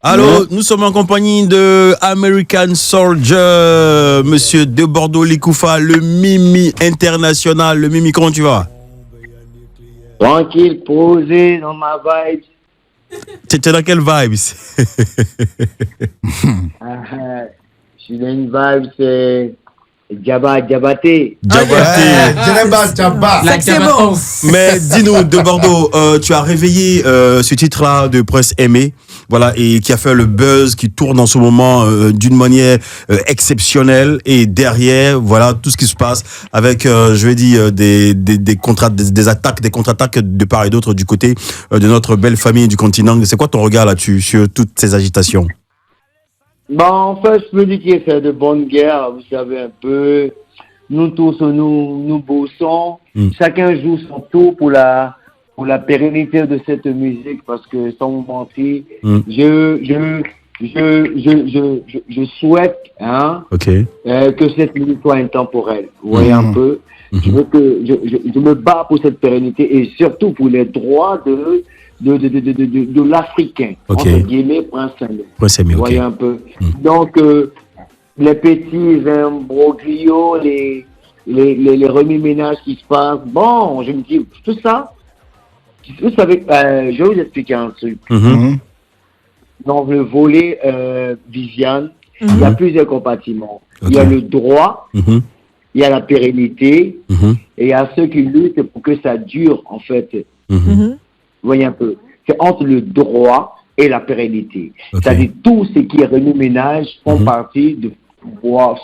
Allô, nous sommes en compagnie de American Soldier, monsieur de Bordeaux Likoufa, le Mimi international. Le Mimi, comment tu vas? Tranquille, posé dans ma vibe. T'es dans quelle vibes? Je suis dans une vibe, c'est Diabaté. Mais dis-nous, de Bordeaux, tu as réveillé ce titre-là de Prince Aimé, voilà, et qui a fait le buzz, qui tourne en ce moment d'une manière exceptionnelle. Et derrière, voilà, tout ce qui se passe avec, je vais dire, des attaques, des contre-attaques de part et d'autre du côté de notre belle famille du continent. C'est quoi ton regard là-dessus, sur toutes ces agitations? Bon, en fait, je peux dire que c'est de bonne guerre, vous savez un peu. Nous tous, nous bossons. Chacun joue son tour pour la pérennité de cette musique, parce que sans vous mentir, je souhaite que cette musique soit intemporelle. Vous voyez un peu. Je veux que je me bats pour cette pérennité et surtout pour les droits de l'Africain, entre guillemets, Prince Aimé. Vous voyez un peu. Donc, les petits imbroglios, les remue-ménages qui se passent, bon, je me dis, tout ça, vous savez, je vais vous expliquer un truc. Dans le volet Viviane, il y a plusieurs compartiments. Il y a le droit, il y a la pérennité, et il y a ceux qui luttent pour que ça dure, en fait. Vous voyez un peu. C'est entre le droit et la pérennité. C'est-à-dire tout ce qui est remue-ménage font partie en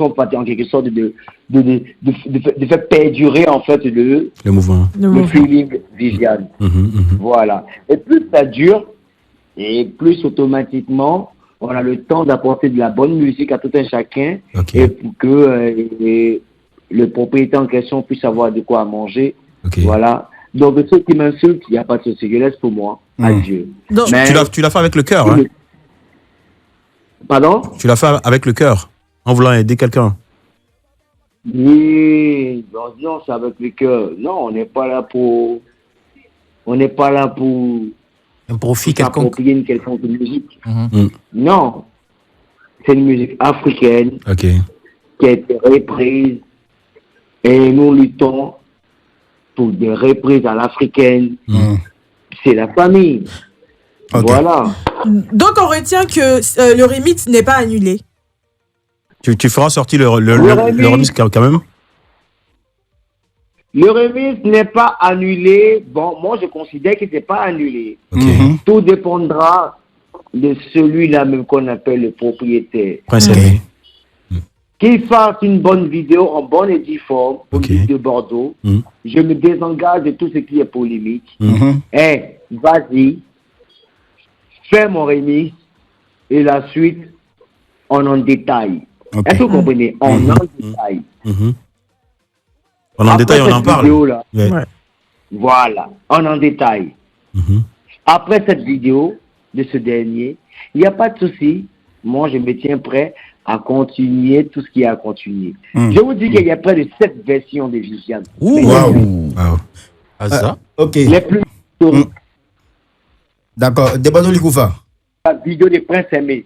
quelque sorte de faire perdurer en fait le mouvement. Le feeling Viviane. Voilà. Et plus ça dure, et plus automatiquement, on a le temps d'apporter de la bonne musique à tout un chacun, et pour que le propriétaire en question puisse avoir de quoi manger. Voilà. Donc, ceux qui m'insultent, il n'y a pas de souci, je laisse pour moi. Adieu. Donc, tu l'as fait avec le cœur, hein? Pardon? Tu l'as fait avec le cœur, en voulant aider quelqu'un. Oui, non, c'est avec le cœur. Non, on n'est pas là pour un profit quelconque. Approprier une quelconque musique. Non, c'est une musique africaine qui a été reprise et nous luttons pour des reprises à l'africaine. C'est la famille. Voilà. Donc on retient que le remix n'est pas annulé. Tu feras sortir le remix quand même? Le remix n'est pas annulé. Bon, moi je considère que c'est pas annulé. Tout dépendra de celui-là même qu'on appelle le propriétaire. Qu'il fasse une bonne vidéo en bonne et due forme au niveau de Bordeaux. Je me désengage de tout ce qui est polémique. Vas-y, fais mon remix et la suite, on en détaille. Est-ce que vous comprenez? On en détaille. On en détaille, on en parle. Voilà, on en détaille. Après cette vidéo de ce dernier, il n'y a pas de souci. Moi, je me tiens prêt à continuer tout ce qu'il y a à continuer. Je vous dis qu'il y a près de 7 versions de Viviane. Les plus historiques. D'accord. Débat Likoufa. La vidéo de Prince Aimé.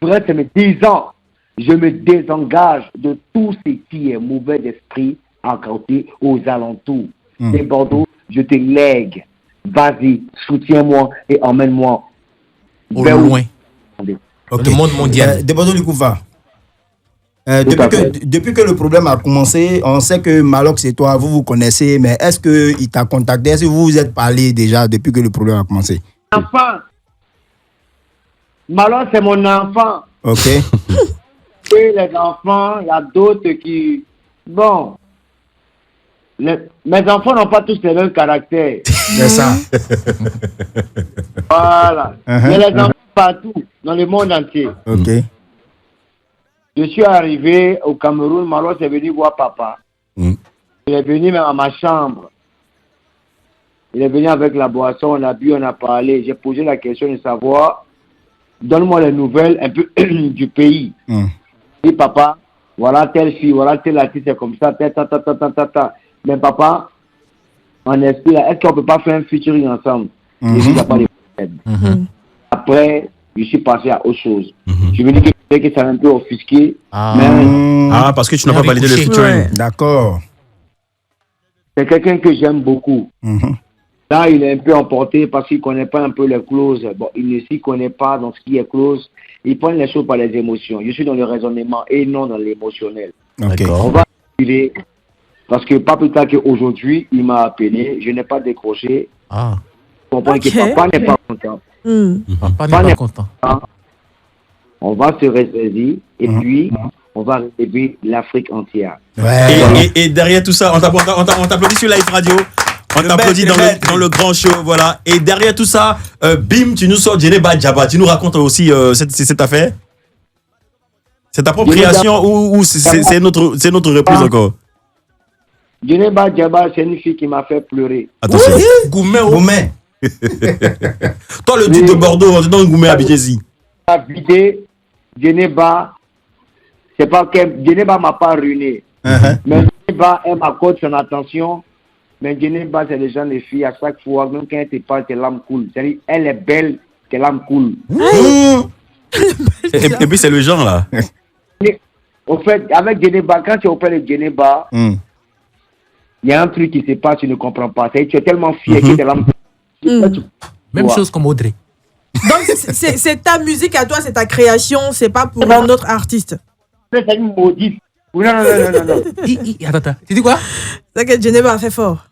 Prince Aimé, 10 ans, je me désengage de tout ce qui est mauvais d'esprit à côté, aux alentours. De Bordeaux, je te lègue. Vas-y, soutiens-moi et emmène-moi au loin. Le monde mondial. Débat Likoufa. Depuis que le problème a commencé, on sait que Malox et toi, vous vous connaissez, mais est-ce qu'il t'a contacté? Est-ce que vous vous êtes parlé déjà depuis que le problème a commencé? Enfant. Malox, c'est mon enfant. Et les enfants, il y a d'autres qui... Bon. Mes enfants n'ont pas tous le même caractère. C'est ça. Voilà. Il y a les enfants partout, dans le monde entier. Je suis arrivé au Cameroun, Malox est venu voir papa. Il est venu même à ma chambre. Il est venu avec la boisson, on a bu, on a parlé. J'ai posé la question de savoir, donne-moi les nouvelles un peu du pays. Et papa, voilà telle fille, voilà telle artiste, c'est comme ça, Mais papa, en esprit, est-ce qu'on ne peut pas faire un featuring ensemble? Il n'y a pas de problème. après, je suis passé à autre chose. Je me dis que ça a un peu offusqué. Parce que tu n'as pas validé le featuring. D'accord. C'est quelqu'un que j'aime beaucoup. Là, il est un peu emporté parce qu'il ne connaît pas un peu les clauses. Bon, il ne s'y connaît pas dans ce qui est clause. Il prend les choses par les émotions. Je suis dans le raisonnement et non dans l'émotionnel. Okay. On va tirer parce que pas plus tard qu'aujourd'hui, il m'a appelé. Je n'ai pas décroché. Je comprends que papa n'est pas content. Papa n'est pas content. On va se ressaisir et puis on va relever l'Afrique entière. Ouais. Et derrière tout ça, on t'applaudit sur Live Radio. On t'applaudit dans le grand show, voilà. Et derrière tout ça, bim, tu nous sors Djeneba Djaba. Tu nous racontes aussi cette affaire. C'est ta propre création ou c'est notre reprise encore? Djeneba Djaba, c'est une fille qui m'a fait pleurer. Attention. Goumé. Toi, le duc de Bordeaux, on te donne Goumé à Bidjezi. La vidéo, Djeneba, c'est pas que Djeneba m'a pas ruiné. Mais Djeneba, elle m'accorde son attention. Mais Djeneba, c'est les gens, les filles, à chaque fois, même quand elle te parle, tes larmes coulent. C'est-à-dire, elle est belle, tes larmes coulent. Et puis, c'est le genre, là. Au fait, avec Djeneba, quand tu opères le Djeneba, il y a un truc qui se passe, tu ne comprends pas. C'est-à-dire, tu es tellement fier que tes larmes coulent. Même chose comme Audrey. Donc, c'est ta musique à toi, c'est ta création, c'est pas pour un autre artiste. C'est une maudite. Non. Attends, tu dis quoi? C'est que Djeneba a fait fort.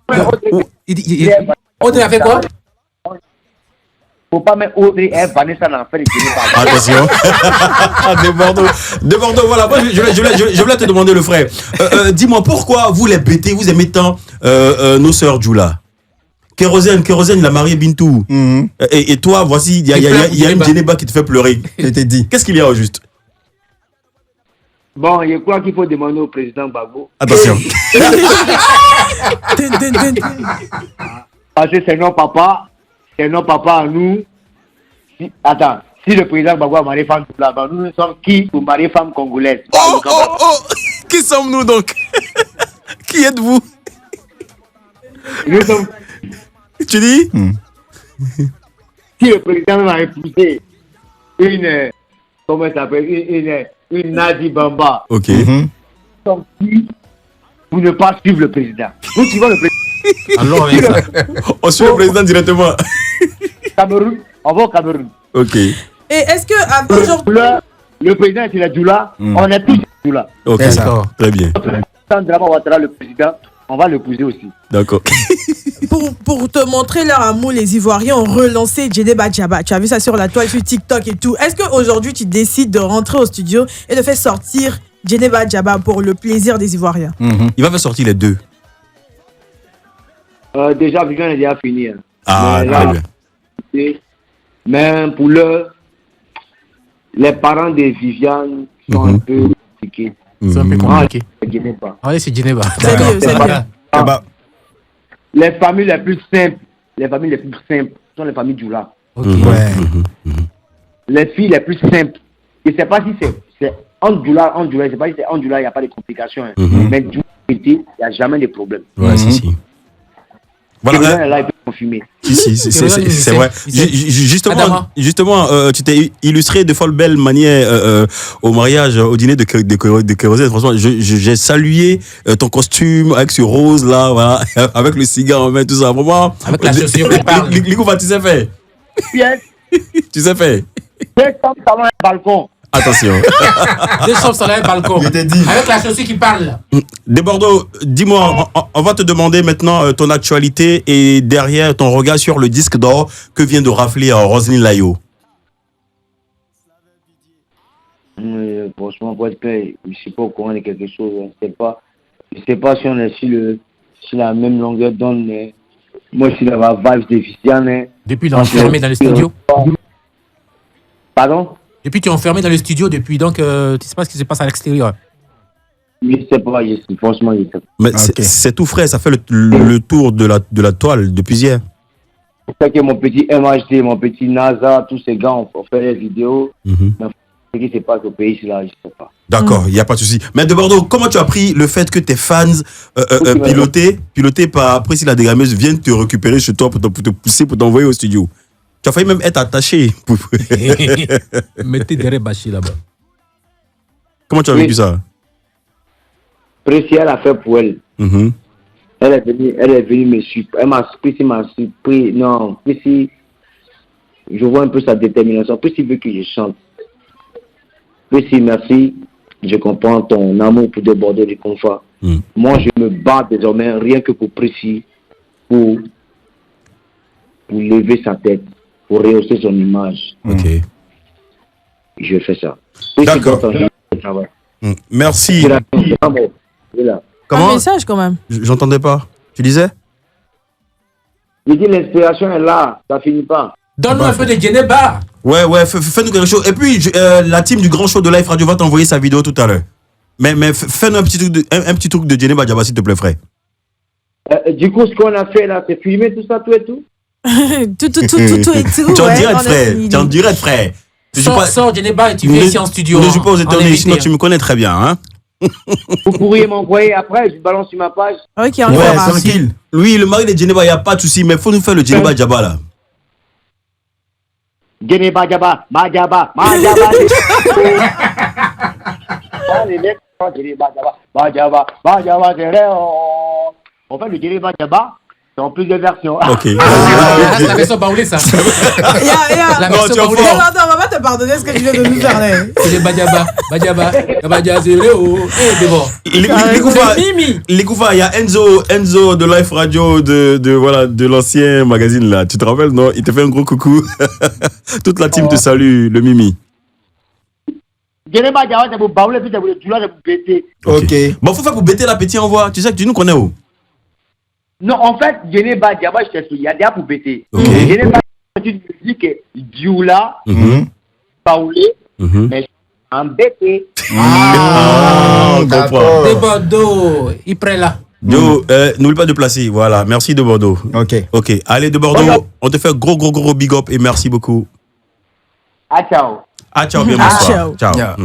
Audrey a fait quoi? Faut pas mettre Audrey et Vanessa dans l'affaire de Djeneba. Attention. De Bordeaux, voilà. Moi, je voulais te demander, le frère. Dis-moi, pourquoi vous, les BT, vous aimez tant nos sœurs Djoula? Kérosène, il a marié Bintou. Et toi, voici, il y a une Djeneba qui te fait pleurer. Je t'ai dit. Qu'est-ce qu'il y a au juste? Bon, je crois qu'il faut demander au président Gbagbo. Attention. Parce que c'est notre papa à nous. Attends, si le président Gbagbo a marié femme là-bas, nous sommes qui pour marier femme congolaise? Qui sommes-nous donc? Qui êtes-vous? Nous sommes... Tu dis? Si le président m'a épousé une... Comment ça s'appelle? Une Nadi Bamba. Ok. Nous sommes qui pour ne pas suivre le président? Nous suivons le président. Alors, on suit le président directement. Cameroun, on va au Cameroun. Ok. Et est-ce que aujourd'hui... Le président est la Djoula, on est tous Djoula. Ok, d'accord. Très bien. Quand Drama Ouattara, le président, on va l'épouser aussi. D'accord. Pour te montrer leur amour, les Ivoiriens ont relancé Djeneba Djaba. Tu as vu ça sur la toile, sur TikTok et tout. Est-ce qu'aujourd'hui, tu décides de rentrer au studio et de faire sortir Djeneba Djaba pour le plaisir des Ivoiriens? Il va faire sortir les deux. Déjà, Vivian est déjà fini. Hein. Ah, très bien. Mais pour les parents de Viviane sont un peu compliqués. C'est un peu compliqué. Djeneba. Allez, c'est Djeneba. C'est mieux, c'est mieux. Les familles les plus simples sont les familles Djoula. Ok. Ouais. Les filles les plus simples. Je ne sais pas si c'est en Djoula, je ne sais pas si c'est en Djoula, il n'y a pas de complications. Hein. Mais Djoula, il n'y a jamais de problème. Ouais, si. Voilà. Là, il peut confirmer. Si, c'est vrai. Justement, tu t'es illustré de folle belle manière au mariage, au dîner de Kérosène. Franchement, j'ai salué ton costume avec ce rose là, voilà, avec le cigare en main, tout ça. Vraiment. Avec la chaussure qui parle. Likoufa, tu sais faire. Tu sais faire. C'est comme ça, un balcon. Attention. Deux chambres sur un balcon. Je t'ai dit. Avec la chaussure qui parle. De Bordeaux, dis-moi, on va te demander maintenant ton actualité et derrière ton regard sur le disque d'or que vient de rafler Roselyne Layo. Franchement, pour être clair, je ne suis pas au courant de quelque chose. Je ne sais pas si on est sur la même longueur d'onde. Moi, je suis dans la vibe de Viviane. Depuis, tu es enfermé dans le studio. Pardon? Depuis, tu es enfermé dans le studio depuis, donc tu ne sais pas ce qui se passe à l'extérieur. Je ne sais pas, franchement, je ne sais pas. Mais c'est tout frais, ça fait le tour de la toile depuis hier. C'est ça que mon petit MHD, mon petit NASA, tous ces gars ont fait des vidéos. Mais ce qui se passe au pays, là, je ne sais pas. D'accord, il n'y a pas de souci. Mais de Bordeaux, comment tu as pris le fait que tes fans pilotés par Priscilla Desgameuse viennent te récupérer chez toi pour te pousser, pour t'envoyer au studio? Tu as failli même être attaché. Mettez derrière Bachi là-bas. Comment tu as vécu ça? Précis, elle a fait pour elle. Elle est venue me suivre. Elle m'a surpris. Non, Précis, je vois un peu sa détermination. Précis veut que je chante. Précis, merci. Je comprends ton amour pour déborder les confrères. Moi, je me bats désormais rien que pour Précis, pour lever sa tête, pour rehausser son image. Ok. Je fais ça. D'accord. Merci. Comment? Un message quand même. J'entendais pas. Tu disais? Je dis l'inspiration est là, ça finit pas. Donne-nous un peu de Djeneba. Ouais, fais-nous quelque chose. Et puis, la team du grand show de Life Radio va t'envoyer sa vidéo tout à l'heure. Mais fais-nous un petit truc de Djeneba Djaba, s'il te plaît, frère. Du coup, ce qu'on a fait là, c'est filmer tout ça, tout et tout. tout et tout. Tu en direct, frère. Tu en direct, frère. Sors Djeneba et tu viens ici en studio. Ne joue pas aux États-Unis, sinon tu me connais très bien, hein. Vous pourriez m'envoyer après, je balance sur ma page. Ok, on verra. Tranquille. Lui, le mari de Djeneba, il n'y a pas de souci, mais il faut nous faire le Djeneba Djaba là. Djeneba Djaba, Djaba. On fait le Djeneba Djaba dans plusieurs versions. Ok. C'est la version baoulée, ça. La version baoulée. Attends, on va pas te pardonner ce que tu viens de nous faire là. Djeneba Djaba, Les Koufa, il y a Enzo de Life Radio de l'ancien magazine là. Tu te rappelles, non? Il te fait un gros coucou. Toute la team te salue, le Mimi. Djeneba Djaba, c'est pour baouler, puis c'est pour le douleur, c'est pour péter. Ok. Bon, faut faire pour bêter la petite envoie. Tu sais que tu nous connais où? Non, en fait, Djeneba Djaba, je t'explique, il y a déjà pour péter. Djeneba Djaba, c'est une musique Dioula, baoulé, mais embêté. D'accord. De Bordeaux, il prend là. Yo, n'oublie pas de placer. Voilà, merci de Bordeaux. Ok. Allez, de Bordeaux, on te fait gros big up et merci beaucoup. Ciao. Ciao, bien bonsoir. Ciao.